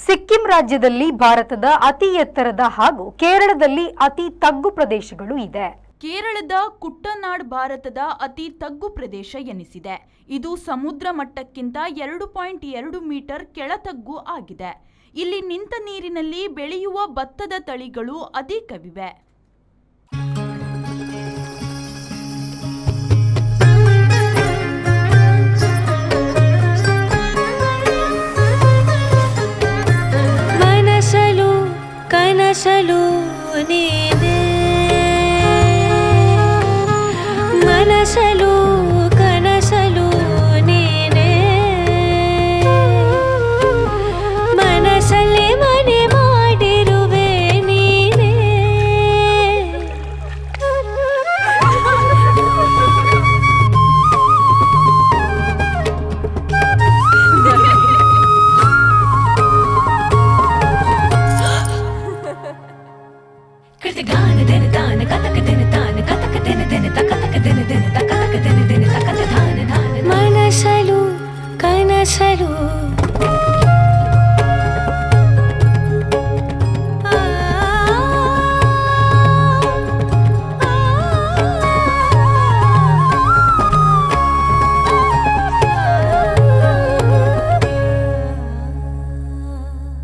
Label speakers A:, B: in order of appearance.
A: ಸಿಕ್ಕಿಂ ರಾಜ್ಯದಲ್ಲಿ ಭಾರತದ ಅತಿ ಎತ್ತರದ ಹಾಗೂ ಕೇರಳದಲ್ಲಿ ಅತಿ ತಗ್ಗು ಪ್ರದೇಶಗಳು ಇದೆ.
B: ಕೇರಳದ ಕುಟ್ಟನಾಡ್ ಭಾರತದ ಅತಿ ತಗ್ಗು ಪ್ರದೇಶ ಎನಿಸಿದೆ. ಇದು ಸಮುದ್ರ ಮಟ್ಟಕ್ಕಿಂತ 2.2 ಮೀಟರ್ ಕೆಳತಗ್ಗು ಆಗಿದೆ. ಇಲ್ಲಿ ನಿಂತ ನೀರಿನಲ್ಲಿ ಬೆಳೆಯುವ ಭತ್ತದ ತಳಿಗಳು ಅಧಿಕವಿವೆ.
C: ಕನಸಲು